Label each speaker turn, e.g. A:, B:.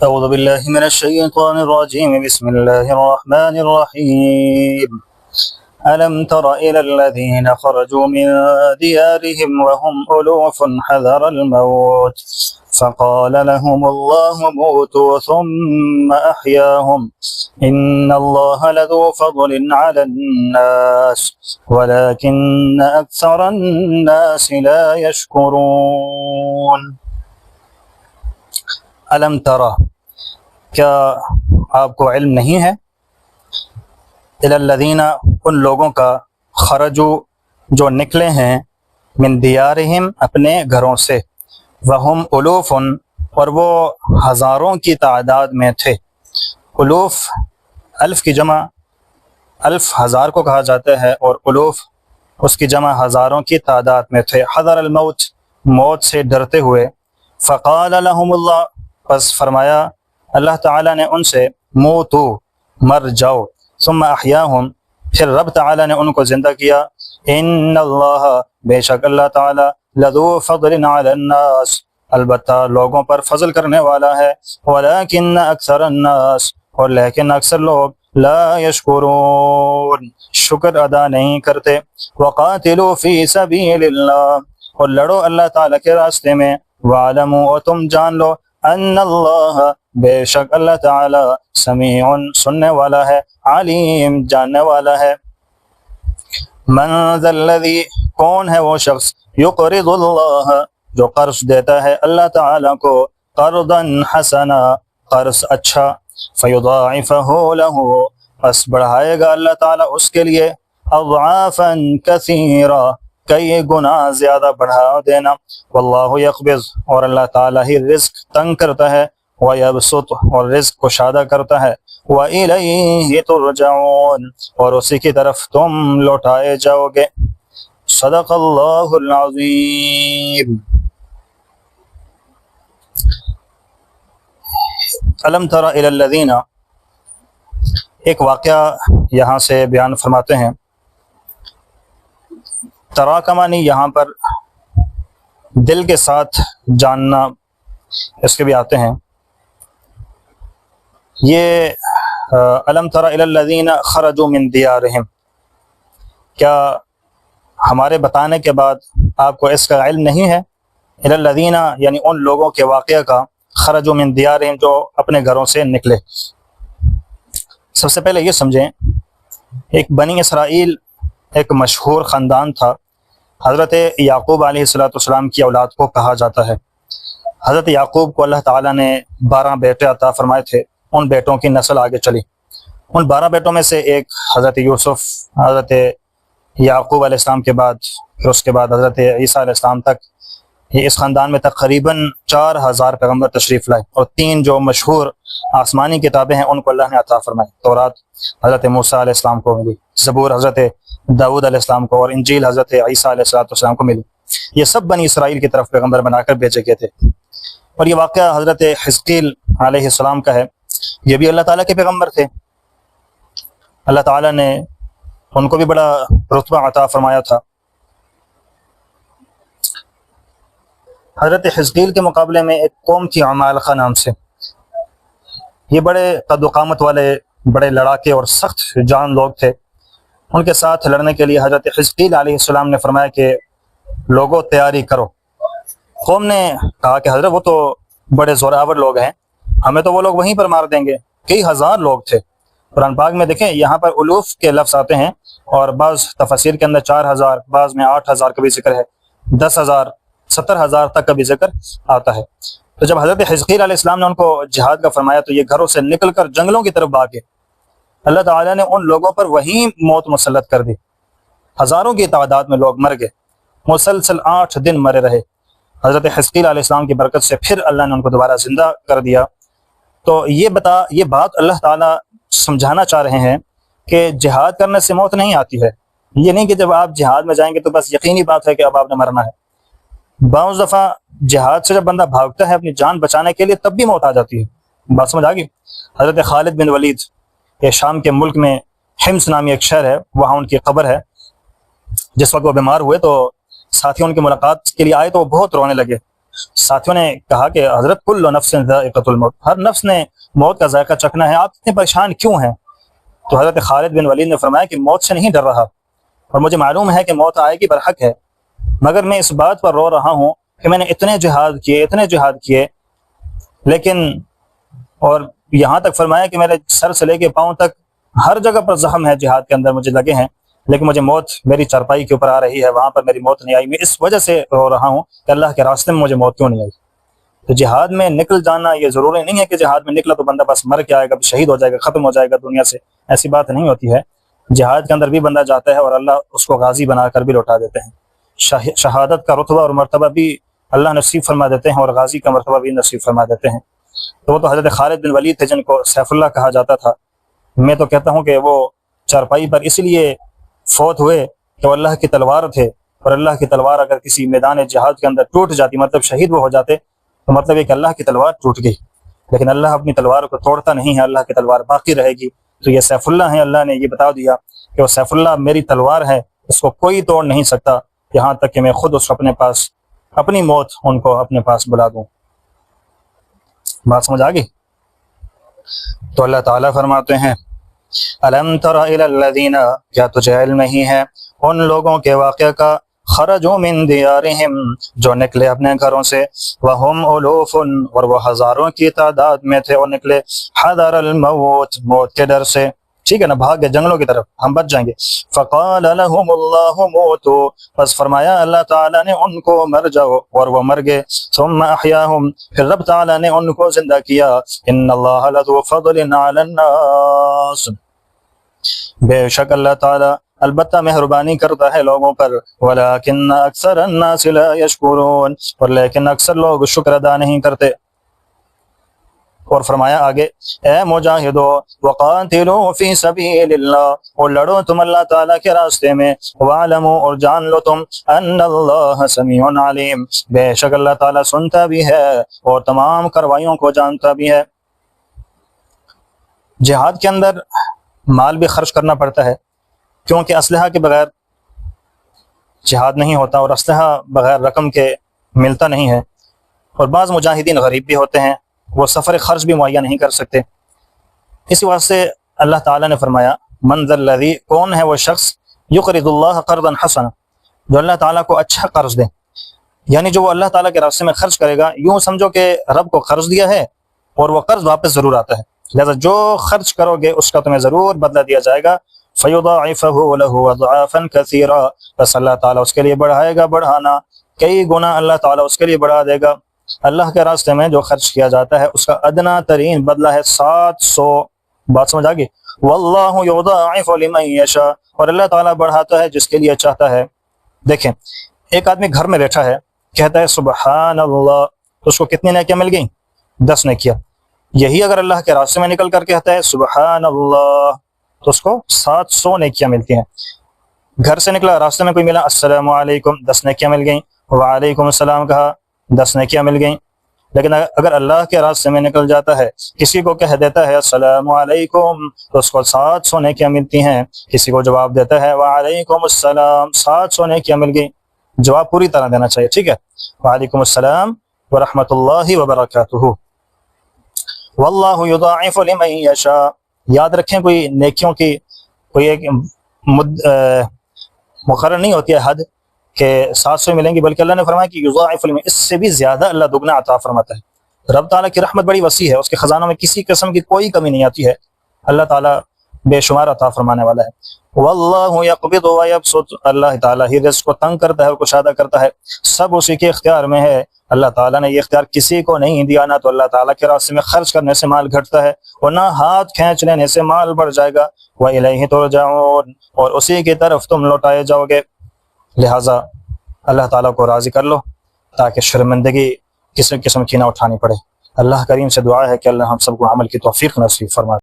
A: أعوذ بالله من الشيطان الرجيم بسم الله الرحمن الرحيم ألم تر إلى الذين خرجوا من ديارهم وهم ألوف حذر الموت فقال لهم الله موتوا ثم أحياهم إن الله لذو فضل على الناس ولكن أكثر الناس لا يشكرون ألم ترى کیا آپ کو علم نہیں ہے الی الذین ان لوگوں کا خرجو جو نکلے ہیں من دیارہم اپنے گھروں سے وہم الوف اور وہ ہزاروں کی تعداد میں تھے۔ الوف الف کی جمع الف ہزار کو کہا جاتا ہے اور الوف اس کی جمع ہزاروں کی تعداد میں تھے۔ حذر الموت موت سے ڈرتے ہوئے فقال لهم اللہ پس فرمایا اللہ تعالیٰ نے ان سے موتو مر جاؤ ثم احیاہم پھر رب تعالیٰ نے ان کو زندہ کیا ان اللہ بے شک اللہ تعالیٰ لذو فضل علی الناس البتہ لوگوں پر فضل کرنے والا ہے ولیکن اکثر الناس اور لیکن اکثر لوگ لا یشکرون شکر ادا نہیں کرتے۔ وقاتلوا فی سبیل اللہ اور لڑو اللہ تعالیٰ کے راستے میں وعلموا اور تم جان لو ان اللہ بے شک اللہ تعالی سمیع سننے والا ہے علیم جاننے والا ہے۔ من ذا الذی کون ہے وہ شخص یقرض اللہ جو قرض دیتا ہے اللہ تعالی کو قرضا حسنا قرض اچھا فیضاعفہ لہ پس بڑھائے گا اللہ تعالی اس کے لیے اضعافا کثیرا کئی گنا زیادہ بڑھا دینا۔ واللہ یقبض اور اللہ تعالیٰ ہی رزق تنگ کرتا ہے ویبسط اور رزق کشادہ کرتا ہے وإلیہ ترجعون اور اسی کی طرف تم لوٹائے جاؤ گے۔ صدق اللہ العظیم۔ الم تر الی الذین ایک واقعہ یہاں سے بیان فرماتے ہیں۔ ترا کا معنی یہاں پر دل کے ساتھ جاننا اس کے بھی آتے ہیں۔ یہ الم تر الی الذین خرجوا من دیارہم کیا ہمارے بتانے کے بعد آپ کو اس کا علم نہیں ہے؟ الی الذین یعنی ان لوگوں کے واقعہ کا خرجوا من دیارہم جو اپنے گھروں سے نکلے۔ سب سے پہلے یہ سمجھیں ایک بنی اسرائیل ایک مشہور خاندان تھا۔ حضرت یعقوب علیہ السلام کی اولاد کو کہا جاتا ہے۔ حضرت یعقوب کو اللہ تعالیٰ نے 12 بیٹے عطا فرمائے تھے، ان بیٹوں کی نسل آگے چلی۔ ان 12 بیٹوں میں سے ایک حضرت یوسف، حضرت یعقوب علیہ السلام کے بعد پھر اس کے بعد حضرت عیسیٰ علیہ السلام تک یہ اس خاندان میں تقریباً 4000 پیغمبر تشریف لائے، اور 3 جو مشہور آسمانی کتابیں ہیں ان کو اللہ نے عطا فرمائی۔ تورات حضرت موسیٰ علیہ السلام کو ملی، زبور حضرت داؤد علیہ السلام کو، اور انجیل حضرت عیسیٰ علیہ السلام کو ملی۔ یہ سب بنی اسرائیل کی طرف پیغمبر بنا کر بھیجے گئے تھے۔ اور یہ واقعہ حضرت حزقیل علیہ السلام کا ہے، یہ بھی اللہ تعالیٰ کے پیغمبر تھے۔ اللہ تعالیٰ نے ان کو بھی بڑا رتبہ عطا فرمایا تھا۔ حضرت حزقیل کے مقابلے میں ایک قوم تھی عمالقہ نام سے، یہ بڑے قد و قامت والے بڑے لڑاکے اور سخت جان لوگ تھے۔ ان کے ساتھ لڑنے کے لیے حضرت حزقیل علیہ السلام نے فرمایا کہ لوگوں تیاری کرو۔ قوم نے کہا کہ حضرت وہ تو بڑے زوراور لوگ ہیں، ہمیں تو وہ لوگ وہیں پر مار دیں گے۔ کئی ہزار لوگ تھے۔ قرآن پاک میں دیکھیں یہاں پر الوف کے لفظ آتے ہیں، اور بعض تفاسیر کے اندر 4000، بعض میں 8000 کا بھی ذکر ہے، 10,000 70,000 تک کا بھی ذکر آتا ہے۔ تو جب حضرت حزقیل علیہ السلام نے ان کو جہاد کا فرمایا تو یہ گھروں سے نکل کر جنگلوں کی طرف بھاگے۔ اللہ تعالیٰ نے ان لوگوں پر وہیں موت مسلط کر دی، ہزاروں کی تعداد میں لوگ مر گئے، مسلسل 8 دن مرے رہے۔ حضرت حزقیل علیہ السلام کی برکت سے پھر اللہ نے ان کو دوبارہ زندہ کر دیا۔ تو یہ بات اللہ تعالیٰ سمجھانا چاہ رہے ہیں کہ جہاد کرنے سے موت نہیں آتی ہے۔ یہ نہیں کہ جب آپ جہاد میں جائیں گے تو بس یقینی بات ہے کہ اب آپ نے مرنا ہے۔ بعض دفعہ جہاد سے جب بندہ بھاگتا ہے اپنی جان بچانے کے لیے تب بھی موت آ جاتی ہے۔ بات سمجھ آ گئی؟ حضرت خالد بن ولید یہ شام کے ملک میں حمص نامی ایک شہر ہے، وہاں ان کی قبر ہے۔ جس وقت وہ بیمار ہوئے تو ساتھی ان کی ملاقات کے لیے آئے تو وہ بہت رونے لگے۔ ساتھیوں نے کہا کہ حضرت کل نفس ذائقۃ الموت، ہر نفس نے موت کا ذائقہ چکھنا ہے، آپ اتنے پریشان کیوں ہیں؟ تو حضرت خالد بن ولید نے فرمایا کہ موت سے نہیں ڈر رہا، اور مجھے معلوم ہے کہ موت آئے گی، برحق ہے، مگر میں اس بات پر رو رہا ہوں کہ میں نے اتنے جہاد کیے لیکن، اور یہاں تک فرمایا کہ میرے سر سے لے کے پاؤں تک ہر جگہ پر زخم ہے جہاد کے اندر مجھے لگے ہیں، لیکن مجھے موت میری چارپائی کے اوپر آ رہی ہے، وہاں پر میری موت نہیں آئی، میں اس وجہ سے رو رہا ہوں کہ اللہ کے راستے میں مجھے موت کیوں نہیں آئی۔ تو جہاد میں نکل جانا یہ ضروری نہیں ہے کہ جہاد میں نکلا تو بندہ بس مر کے آئے گا، شہید ہو جائے گا، ختم ہو جائے گا دنیا سے، ایسی بات نہیں ہوتی ہے۔ جہاد کے اندر بھی بندہ جاتا ہے اور اللہ اس کو غازی بنا کر بھی لوٹا دیتے ہیں، شہادت کا رتبہ اور مرتبہ بھی اللہ نصیب فرما دیتے ہیں، اور غازی کا مرتبہ بھی نصیب فرما دیتے ہیں۔ تو وہ تو حضرت خالد بن ولید تھے جن کو سیف اللہ کہا جاتا تھا۔ میں تو کہتا ہوں کہ وہ چارپائی پر اس لیے فوت ہوئے کہ وہ اللہ کی تلوار تھے، اور اللہ کی تلوار اگر کسی میدان جہاد کے اندر ٹوٹ جاتی، مطلب شہید وہ ہو جاتے، تو مطلب یہ کہ اللہ کی تلوار ٹوٹ گئی، لیکن اللہ اپنی تلوار کو توڑتا نہیں ہے، اللہ کی تلوار باقی رہے گی۔ تو یہ سیف اللہ ہیں، اللہ نے یہ بتا دیا کہ وہ سیف اللہ میری تلوار ہے، اس کو کوئی توڑ نہیں سکتا، یہاں تک کہ میں خود اس کو اپنے پاس، اپنی موت ان کو اپنے پاس بلا دوں۔ بات سمجھ آ گئی؟ تو اللہ تعالیٰ فرماتے ہیں الم تر الی الذین، کیا تجھے علم نہیں ہے ان لوگوں کے واقعہ کا، خرجوا من دیارہم، جو نکلے اپنے گھروں سے، وہم الوف، اور وہ ہزاروں کی تعداد میں تھے، اور نکلے حذر الموت، موت کے ڈر سے، ٹھیک ہے نا، بھاگ گئے جنگلوں کی طرف، ہم بچ جائیں گے۔ فقال لهم اللہ موتوا، بس فرمایا اللہ تعالیٰ نے ان کو مر جاؤ، اور وہ مر گئے۔ ثم احیاہم، پھر رب تعالیٰ نے ان کو زندہ کیا۔ ان اللہ لذو فضل علی الناس، بے شک اللہ تعالیٰ البتہ مہربانی کرتا ہے لوگوں پر، ولیکن اکثر الناس لا یشکرون، اور لیکن اکثر لوگ شکر ادا نہیں کرتے۔ اور فرمایا آگے، اے مجاہدو وقاتلوا فی سبیل اللہ، اور لڑو تم اللہ تعالیٰ کے راستے میں، وعلموا، اور جان لو تم، ان اللہ سمیع علیم، بے شک اللہ تعالیٰ سنتا بھی ہے اور تمام کاروائیوں کو جانتا بھی ہے۔ جہاد کے اندر مال بھی خرچ کرنا پڑتا ہے، کیونکہ اسلحہ کے بغیر جہاد نہیں ہوتا، اور اسلحہ بغیر رقم کے ملتا نہیں ہے، اور بعض مجاہدین غریب بھی ہوتے ہیں، وہ سفر خرچ بھی مہیا نہیں کر سکتے۔ اسی واسطے اللہ تعالیٰ نے فرمایا من ذا الذی، کون ہے وہ شخص، یقرض اللہ قرضا حسنا، جو اللہ تعالیٰ کو اچھا قرض دے، یعنی جو وہ اللہ تعالیٰ کے راستے میں خرچ کرے گا، یوں سمجھو کہ رب کو قرض دیا ہے اور وہ قرض واپس ضرور آتا ہے، لہذا جو خرچ کرو گے اس کا تمہیں ضرور بدلہ دیا جائے گا۔ فَيُضَاعِفَهُ لَهُ أَضْعَافًا كَثِيرًا، بس اللہ تعالیٰ اس کے لیے بڑھائے گا بڑھانا، کئی گنا اللہ تعالیٰ اس کے لیے بڑھا دے گا۔ اللہ کے راستے میں جو خرچ کیا جاتا ہے اس کا ادنا ترین بدلہ ہے 700۔ بات سمجھ آ گئی؟ وَاللَّهُ يُضَاعِفُ لِمَن يَشَاءُ، اور اللہ تعالیٰ بڑھاتا ہے جس کے لیے چاہتا ہے۔ دیکھیں، ایک آدمی گھر میں بیٹھا ہے، کہتا ہے سبحان اللہ، تو اس کو کتنی نیکیاں مل گئیں؟ 10 نیکیاں۔ یہی اگر اللہ کے راستے میں نکل کر کہتا ہے سبحان اللہ، تو اس کو 700 نیکیاں ملتی ہیں۔ گھر سے نکلا، راستے میں کوئی ملا، السلام علیکم، 10 نیکیاں مل گئیں، وعلیکم السلام کہا، 10 نیکیاں مل گئیں۔ لیکن اگر اللہ کے راستے میں نکل جاتا ہے، کسی کو کہہ دیتا ہے السلام علیکم، تو اس کو 700 نیکیاں ملتی ہیں۔ کسی کو جواب دیتا ہے وعلیکم السلام، 700 نیکیاں مل گئیں۔ جواب پوری طرح دینا چاہیے، ٹھیک ہے، وعلیکم السلام ورحمۃ اللہ وبرکاتہ، واللہ یضاعف لمن یشاء۔ یاد رکھیں، کوئی نیکیوں کی کوئی ایک مقرر نہیں ہوتی ہے حد کہ 700 ملیں گی، بلکہ اللہ نے فرمایا کہ یضاعف لمن، اس سے بھی زیادہ اللہ دگنا عطا فرماتا ہے۔ رب تعالیٰ کی رحمت بڑی وسیع ہے، اس کے خزانوں میں کسی قسم کی کوئی کمی نہیں آتی ہے، اللہ تعالیٰ بے شمار عطا فرمانے والا ہے۔ واللہ یقبض ویبسط، اللہ تعالیٰ ہی رزق کو تنگ کرتا ہے اور کشادہ کرتا ہے، سب اسی کے اختیار میں ہے۔ اللہ تعالیٰ نے یہ اختیار کسی کو نہیں دیا، نہ تو اللہ تعالیٰ کے راستے میں خرچ کرنے سے مال گھٹتا ہے، اور نہ ہاتھ کھینچ لینے سے مال بڑھ جائے گا۔ وَإِلَيْهِ تُرْجَعُونَ، اور اسی کی طرف تم لوٹائے جاؤ گے۔ لہٰذا اللہ تعالیٰ کو راضی کر لو تاکہ شرمندگی کسی قسم کی نہ اٹھانی پڑے۔ اللہ کریم سے دعا ہے کہ اللہ ہم سب کو عمل کی توفیق نصیب فرمائے۔